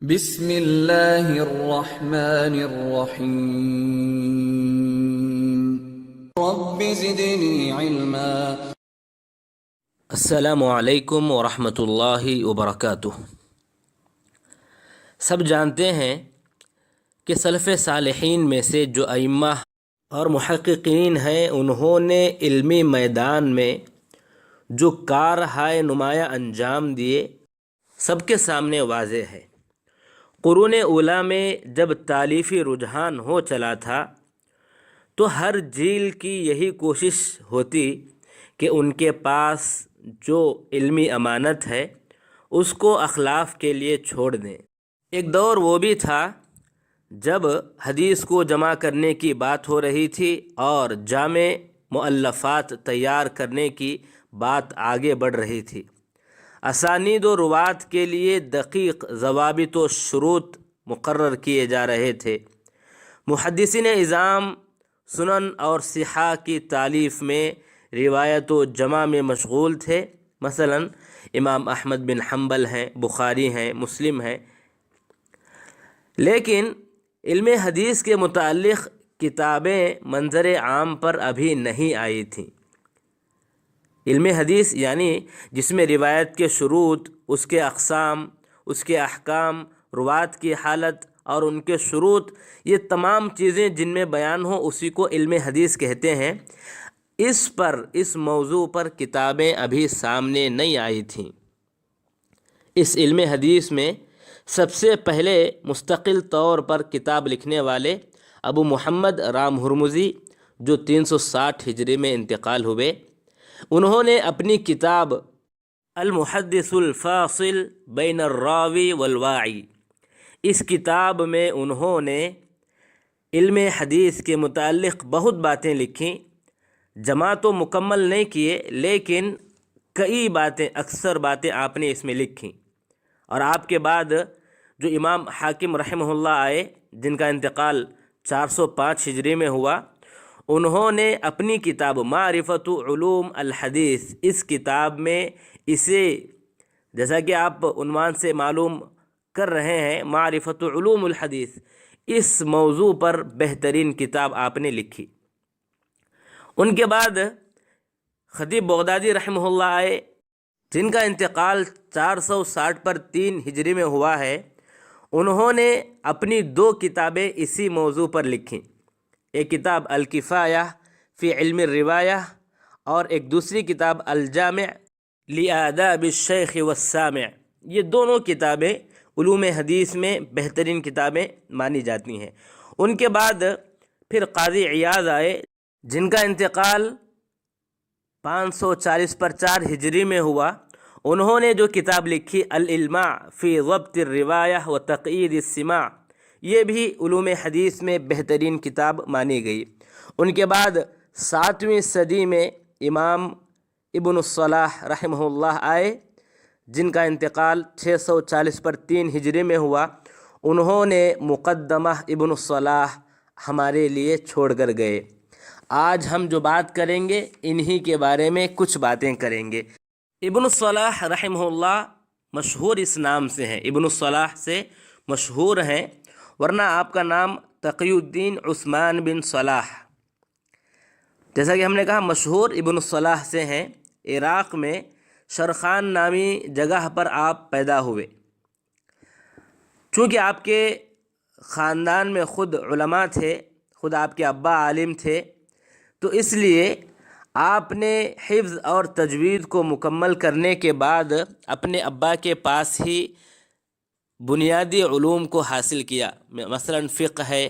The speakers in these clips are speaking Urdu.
بسم اللہ الرحمن الرحیم رب زدنی علما۔ السلام علیکم ورحمۃ اللہ وبرکاتہ۔ سب جانتے ہیں کہ سلف صالحین میں سے جو ائمہ اور محققین ہیں، انہوں نے علمی میدان میں جو کارہائے نمایاں انجام دیے سب کے سامنے واضح ہے۔ قرون اولیٰ میں جب تالیفی رجحان ہو چلا تھا تو ہر جیل کی یہی کوشش ہوتی کہ ان کے پاس جو علمی امانت ہے اس کو اخلاف کے لیے چھوڑ دیں۔ ایک دور وہ بھی تھا جب حدیث کو جمع کرنے کی بات ہو رہی تھی اور جامع مؤلفات تیار کرنے کی بات آگے بڑھ رہی تھی۔ اسانید و روات کے لیے دقیق ضوابط و شروط مقرر کیے جا رہے تھے۔ محدثین اعظام سنن اور صحاح کی تالیف میں روایت و جمع میں مشغول تھے۔ مثلا امام احمد بن حنبل ہیں، بخاری ہیں، مسلم ہیں، لیکن علم حدیث کے متعلق کتابیں منظر عام پر ابھی نہیں آئی تھیں۔ علم حدیث یعنی جس میں روایت کے شروط، اس کے اقسام، اس کے احکام، روات کی حالت اور ان کے شروط، یہ تمام چیزیں جن میں بیان ہوں اسی کو علم حدیث کہتے ہیں۔ اس موضوع پر کتابیں ابھی سامنے نہیں آئی تھیں۔ اس علم حدیث میں سب سے پہلے مستقل طور پر کتاب لکھنے والے ابو محمد رام ہرمزی، جو 360 ہجری میں انتقال ہوئے، انہوں نے اپنی کتاب المحدث الفاصل بین الراوی والواعی، اس کتاب میں انہوں نے علم حدیث کے متعلق بہت باتیں لکھیں۔ جمع تو مکمل نہیں کیے، لیکن کئی باتیں، اکثر باتیں آپ نے اس میں لکھیں۔ اور آپ کے بعد جو امام حاکم رحمہ اللہ آئے، جن کا انتقال 405 ہجری میں ہوا، انہوں نے اپنی کتاب معرفت علوم الحدیث، اس کتاب میں اسے، جیسا کہ آپ عنوان سے معلوم کر رہے ہیں، معرفت علوم الحدیث، اس موضوع پر بہترین کتاب آپ نے لکھی۔ ان کے بعد خطیب بغدادی رحمہ اللہ آئے، جن کا انتقال 460 پر 3 ہجری میں ہوا ہے۔ انہوں نے اپنی 2 کتابیں اسی موضوع پر لکھیں، ایک کتاب الکفایہ فی علم الروایہ اور ایک دوسری کتاب الجامع لآداب الشیخ والسامع۔ یہ دونوں کتابیں علوم حدیث میں بہترین کتابیں مانی جاتی ہیں۔ ان کے بعد پھر قاضی عیاض آئے، جن کا انتقال 540 پر 4 ہجری میں ہوا۔ انہوں نے جو کتاب لکھی الالماع فی ضبط الروایہ و تقیید السماع، یہ بھی علوم حدیث میں بہترین کتاب مانی گئی۔ ان کے بعد 7ویں صدی میں امام ابن الصلاح رحمہ اللہ آئے، جن کا انتقال 640 پر 3 ہجری میں ہوا۔ انہوں نے مقدمہ ابن الصلاح ہمارے لیے چھوڑ کر گئے۔ آج ہم جو بات کریں گے انہی کے بارے میں کچھ باتیں کریں گے۔ ابن الصلاح رحمہ اللہ مشہور اس نام سے ہیں، ابن الصلاح سے مشہور ہیں، ورنہ آپ کا نام تقی الدین عثمان بن صلاح، جیسا کہ ہم نے کہا مشہور ابن الصلاح سے ہیں۔ عراق میں شرخان نامی جگہ پر آپ پیدا ہوئے۔ چونکہ آپ کے خاندان میں خود علماء تھے، خود آپ کے ابا عالم تھے، تو اس لیے آپ نے حفظ اور تجوید کو مکمل کرنے کے بعد اپنے ابا کے پاس ہی بنیادی علوم کو حاصل کیا۔ مثلا فقہ ہے،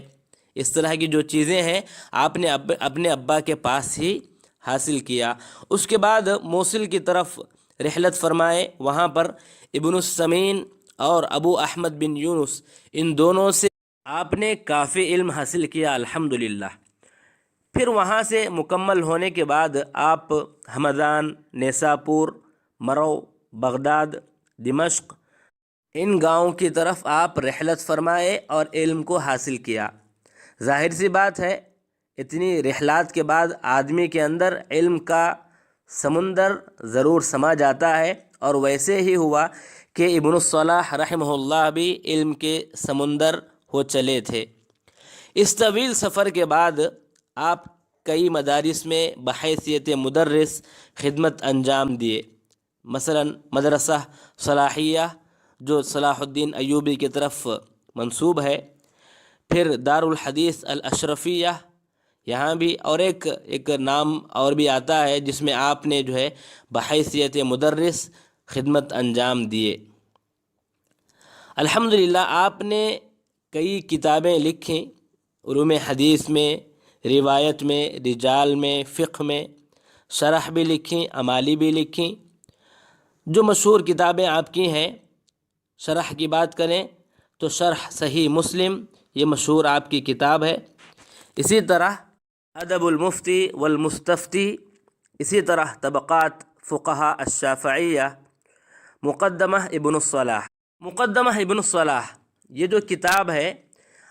اس طرح کی جو چیزیں ہیں آپ نے اپنے ابا کے پاس ہی حاصل کیا۔ اس کے بعد موصل کی طرف رحلت فرمائے، وہاں پر ابن السمین اور ابو احمد بن یونس، ان دونوں سے آپ نے کافی علم حاصل کیا الحمدللہ۔ پھر وہاں سے مکمل ہونے کے بعد آپ ہمدان، نیساپور، مرو، بغداد، دمشق، ان گاؤں کی طرف آپ رحلت فرمائے اور علم کو حاصل کیا۔ ظاہر سی بات ہے، اتنی رحلات کے بعد آدمی کے اندر علم کا سمندر ضرور سما جاتا ہے، اور ویسے ہی ہوا کہ ابن الصلاح رحمہ اللہ بھی علم کے سمندر ہو چلے تھے۔ اس طویل سفر کے بعد آپ کئی مدارس میں بحیثیت مدرس خدمت انجام دیے، مثلا مدرسہ صلاحیہ جو صلاح الدین ایوبی کی طرف منسوب ہے، پھر دار الحدیث الاشرفیہ یہاں بھی، اور ایک نام اور بھی آتا ہے جس میں آپ نے جو ہے بحیثیت مدرس خدمت انجام دیے۔ الحمدللہ آپ نے کئی کتابیں لکھیں، علوم حدیث میں، روایت میں، رجال میں، فقہ میں، شرح بھی لکھیں، عمالی بھی لکھیں۔ جو مشہور کتابیں آپ کی ہیں، شرح کی بات کریں تو شرح صحیح مسلم یہ مشہور آپ کی کتاب ہے، اسی طرح ادب المفتی والمستفتی، اسی طرح طبقات فقہاء الشافعیہ، مقدمہ ابن الصلاح۔ مقدمہ ابن الصلاح یہ جو کتاب ہے،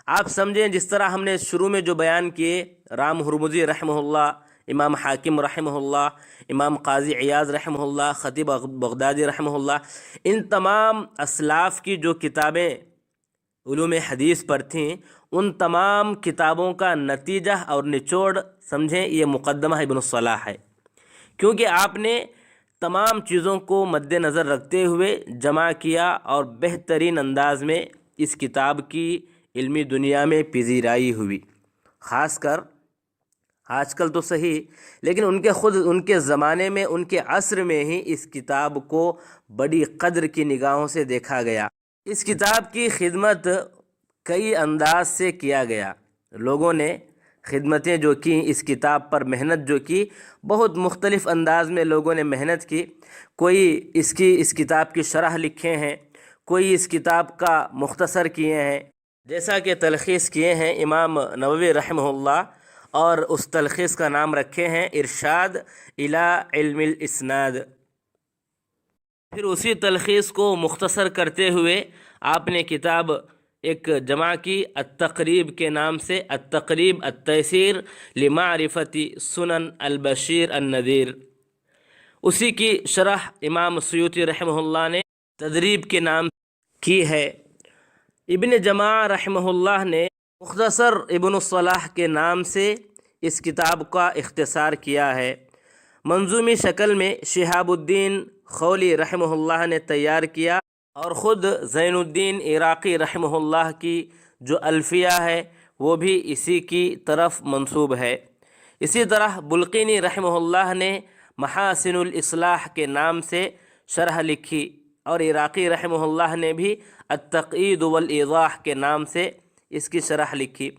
آپ سمجھیں جس طرح ہم نے شروع میں جو بیان کیے، رام ہرمزی رحمہ اللہ، امام حاکم رحمہ اللہ، امام قاضی عیاض رحمہ اللہ، خطیب بغدادی رحمہ اللہ، ان تمام اسلاف کی جو کتابیں علوم حدیث پر تھیں، ان تمام کتابوں کا نتیجہ اور نچوڑ سمجھیں یہ مقدمہ ابن الصلاح ہے، کیونکہ آپ نے تمام چیزوں کو مد نظر رکھتے ہوئے جمع کیا اور بہترین انداز میں اس کتاب کی علمی دنیا میں پذیرائی ہوئی۔ خاص کر آج کل تو صحیح، لیکن ان کے زمانے میں، ان کے عصر میں ہی اس کتاب کو بڑی قدر کی نگاہوں سے دیکھا گیا۔ اس کتاب کی خدمت کئی انداز سے کیا گیا، لوگوں نے خدمتیں جو کی، اس کتاب پر محنت جو کی، بہت مختلف انداز میں لوگوں نے محنت کی۔ کوئی اس کتاب کی شرح لکھے ہیں، کوئی اس کتاب کا مختصر کیے ہیں، جیسا کہ تلخیص کیے ہیں امام نووی رحمہ اللہ، اور اس تلخیص کا نام رکھے ہیں ارشاد الی علم الاسناد۔ پھر اسی تلخیص کو مختصر کرتے ہوئے آپ نے کتاب ایک جمع کی التقریب کے نام سے، التقریب التیسیر لمعرفت سنن البشیر النذیر۔ اسی کی شرح امام سیوطی رحمہ اللہ نے تدریب کے نام کی ہے۔ ابن جماع رحمہ اللہ نے مختصر ابن الصلاح کے نام سے اس کتاب کا اختصار کیا ہے۔ منظومی شکل میں شہاب الدین خولی رحمہ اللہ نے تیار کیا، اور خود زین الدین عراقی رحمہ اللہ کی جو الفیہ ہے وہ بھی اسی کی طرف منسوب ہے۔ اسی طرح بلقینی رحمہ اللہ نے محاسن الاصلاح کے نام سے شرح لکھی، اور عراقی رحمہ اللہ نے بھی التقیید والایضاح کے نام سے اس کی شرح لکھی۔